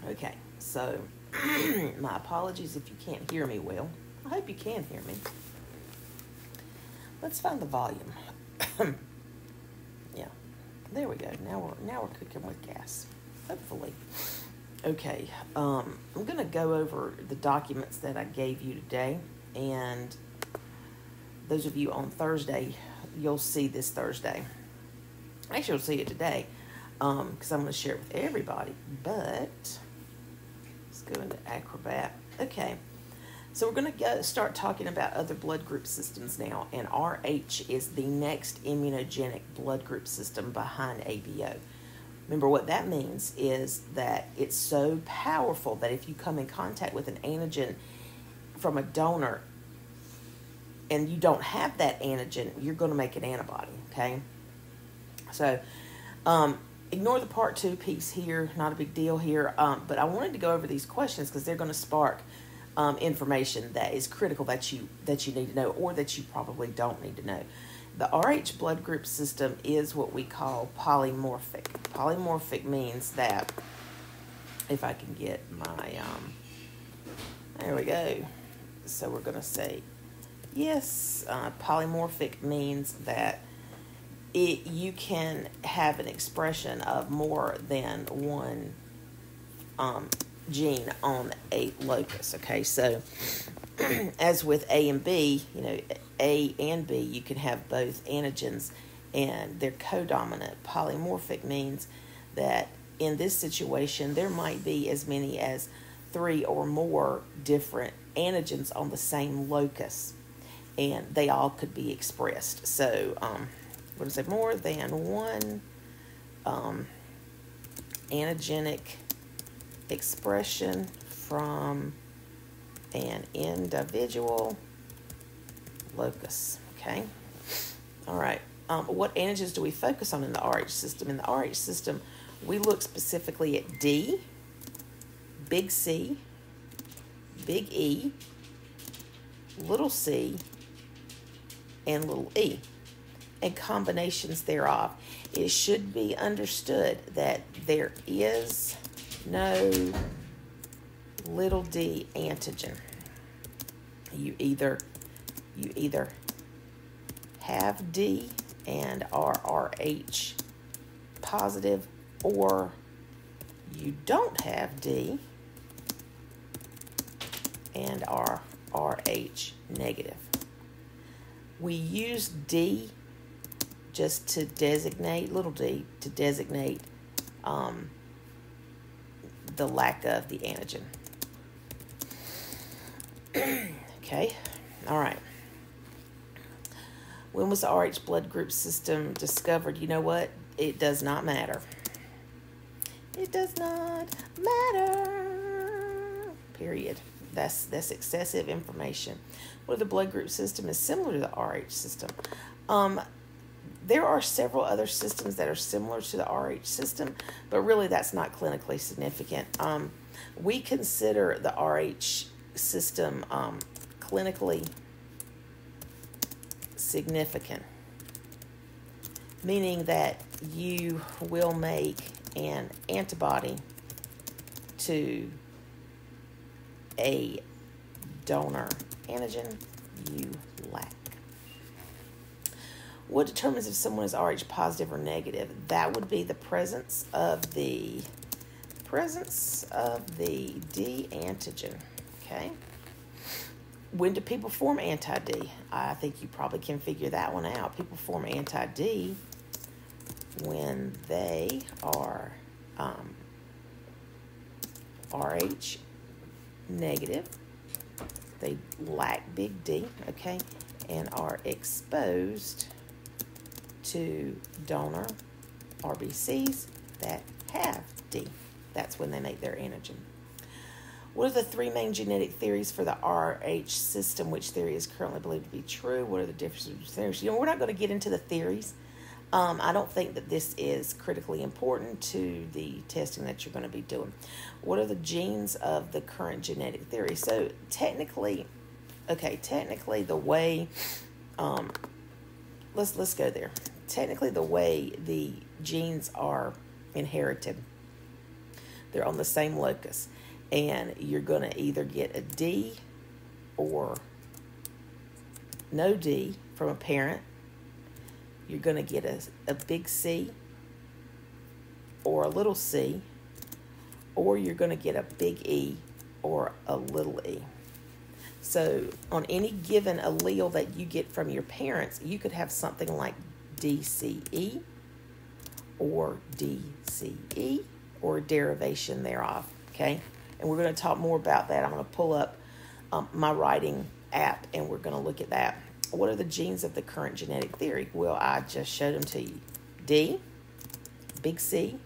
Okay, so my apologies if you can't hear me well. I hope you can hear me. Let's find the volume. Yeah, there we go. Now we're cooking with gas, hopefully. Okay, I'm gonna go over the documents that I gave you today, and those of you on Thursday, you'll see this Thursday. Actually, you'll see it today, because I'm going to share it with everybody. But let's go into Acrobat. Okay, so we're going to start talking about other blood group systems now, and RH is the next immunogenic blood group system behind ABO. Remember, what that means is that it's so powerful that if you come in contact with an antigen from a donor and you don't have that antigen, you're going to make an antibody, okay? So, ignore the part 2 piece here, not a big deal here, but I wanted to go over these questions because they're going to spark information that is critical that you need to know, or that you probably don't need to know. The RH blood group system is what we call polymorphic. Polymorphic means that, if I can get my, there we go. So we're going to say, yes, polymorphic means that you can have an expression of more than one gene on a locus, okay? So, as with A and B, A and B, you can have both antigens and they're codominant. Polymorphic means that in this situation, there might be as many as 3 or more different antigens on the same locus, and they all could be expressed. So, we're going to say more than one antigenic expression from an individual locus, okay? All right. What antigens do we focus on in the RH system? In the RH system, we look specifically at D, big C, big E, little c, and little e, and combinations thereof. It should be understood that there is no little d antigen. You either have D and are Rh positive, or you don't have D and are Rh negative. We use D just to designate, little d, to designate the lack of the antigen. Okay, all right. When was the Rh blood group system discovered? You know what? It does not matter. It does not matter. Period. That's excessive information. Whether the blood group system is similar to the Rh system. There are several other systems that are similar to the Rh system, but really that's not clinically significant. We consider the Rh system clinically significant, meaning that you will make an antibody to a donor antigen you lack. What determines if someone is Rh positive or negative? That would be the presence of the D antigen. Okay. When do people form anti-D? I think you probably can figure that one out. People form anti-D when they are Rh negative, they lack big D, okay, and are exposed to donor RBCs that have D. That's when they make their antigen. What are the 3 main genetic theories for the Rh system? Which theory is currently believed to be true? What are the differences between theories? We're not going to get into the theories. I don't think that this is critically important to the testing that you're going to be doing. What are the genes of the current genetic theory? So technically the way, let's go there. Technically, the way the genes are inherited. They're on the same locus. And you're going to either get a D or no D from a parent. You're going to get a big C or a little c, or you're going to get a big E or a little e. So on any given allele that you get from your parents, you could have something like DCE or DCE or a derivation thereof, okay? And we're going to talk more about that. I'm going to pull up my writing app and we're going to look at that. What are the genes of the current genetic theory? Well, I just showed them to you. D, big C,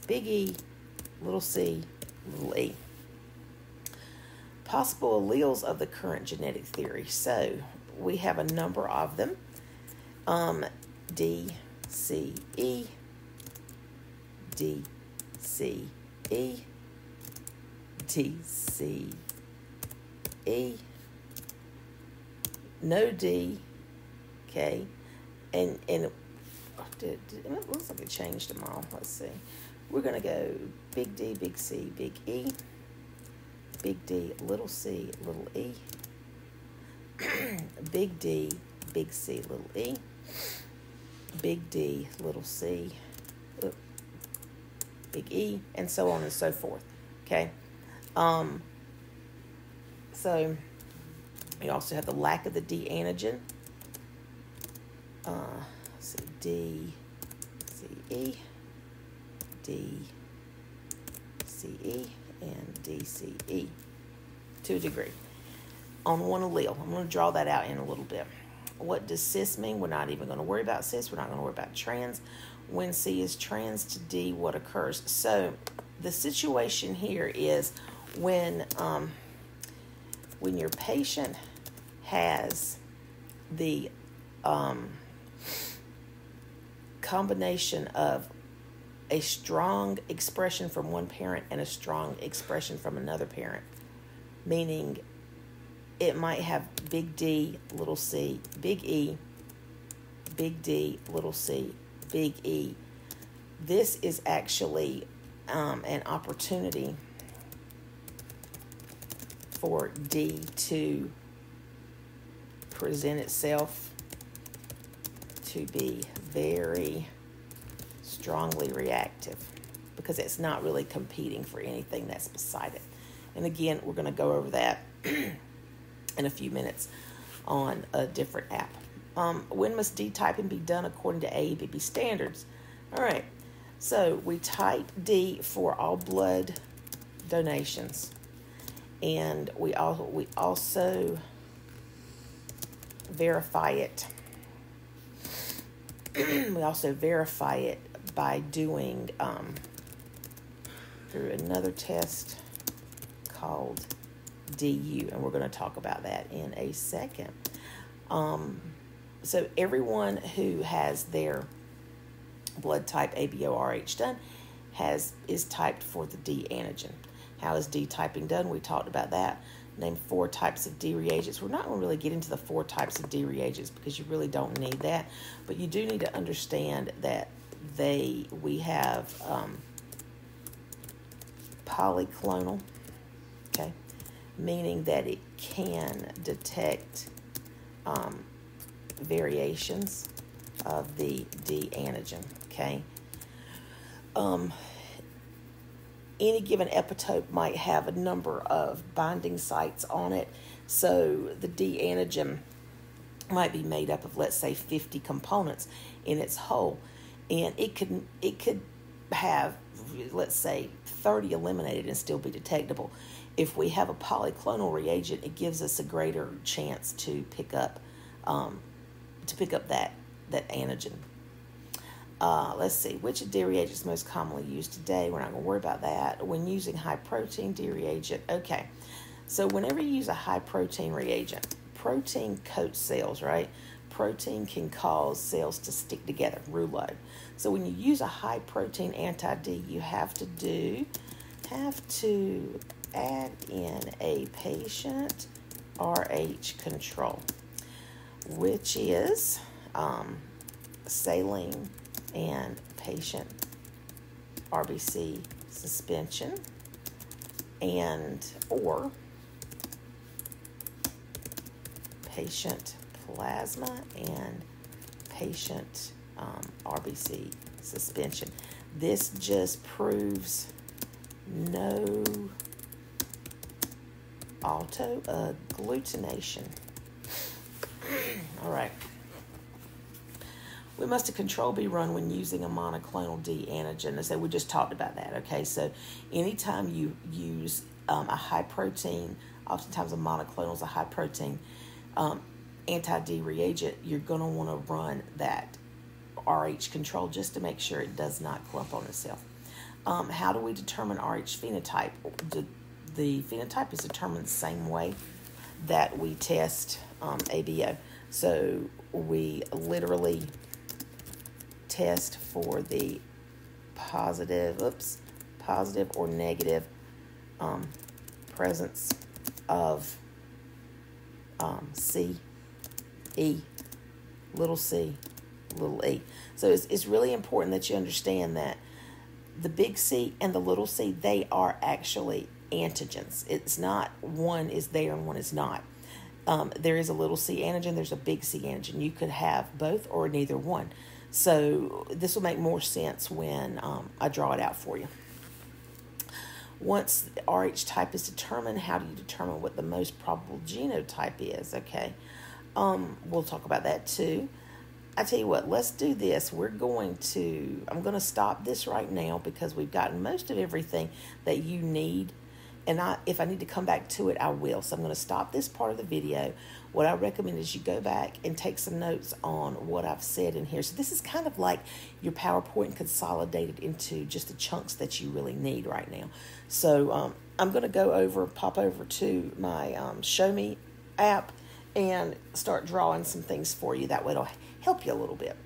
big E, little c, little e. Possible alleles of the current genetic theory. So we have a number of them. D, C, E, D, C, E, D, C, E, no D, okay, and it looks like it changed them all. Let's see. We're going to go big D, big C, big E, big D, little c, little e, big D, big C, little e, big D, little c, big E, and so on and so forth. Okay? So you also have the lack of the D antigen. Let's see, D, C, E, D, C, E, and DCE to a degree on one allele. I'm going to draw that out in a little bit. What does cis mean? We're not even going to worry about cis. We're not going to worry about trans. When C is trans to D, what occurs? So the situation here is when your patient has the combination of a strong expression from one parent and a strong expression from another parent, meaning it might have big D, little c, big E, big D, little c, big E. This is actually an opportunity for D to present itself to be very strongly reactive because it's not really competing for anything that's beside it. And again, we're going to go over that in a few minutes on a different app. When must D-typing be done according to AABB standards? All right, so we type D for all blood donations, and we also verify it. We also verify it by doing through another test called DU, and we're going to talk about that in a second. So everyone who has their blood type ABO-RH done is typed for the D antigen. How is D typing done? We talked about that. Name 4 types of D reagents. We're not going to really get into the 4 types of D reagents because you really don't need that, but you do need to understand that we have polyclonal, okay, meaning that it can detect variations of the D antigen, okay. Any given epitope might have a number of binding sites on it, so the D antigen might be made up of, let's say, 50 components in its whole, and it could have, let's say, 30 eliminated and still be detectable. If we have a polyclonal reagent, it gives us a greater chance to pick up that antigen. Let's see, which D reagent is most commonly used today? We're not going to worry about that. When using high protein D reagent, okay. So whenever you use a high protein reagent, protein coats cells, right? Protein can cause cells to stick together, rouleau. So when you use a high protein anti-D, you have to add in a patient RH control, which is saline and patient RBC suspension. or patient plasma and patient RBC suspension. This just proves no auto-agglutination. All right. We must a control be run when using a monoclonal D antigen. So we just talked about that, okay? So anytime you use a high protein, oftentimes a monoclonal is a high protein anti-D reagent, you're going to want to run that RH control just to make sure it does not clump on itself. How do we determine RH phenotype? The phenotype is determined the same way that we test ABO. So we literally test for the positive or negative presence of C, E, little c, little e. So it's really important that you understand that the big C and the little c, they are actually antigens. It's not one is there and one is not. There is a little c antigen, there's a big C antigen. You could have both or neither one. So this will make more sense when I draw it out for you. Once the RH type is determined, how do you determine what the most probable genotype is? Okay, we'll talk about that too. I tell you what, let's do this. I'm going to stop this right now because we've gotten most of everything that you need. And if I need to come back to it, I will. So I'm going to stop this part of the video. What I recommend is you go back and take some notes on what I've said in here. So this is kind of like your PowerPoint consolidated into just the chunks that you really need right now. So I'm going to pop over to my Show Me app and start drawing some things for you. That way it'll help you a little bit.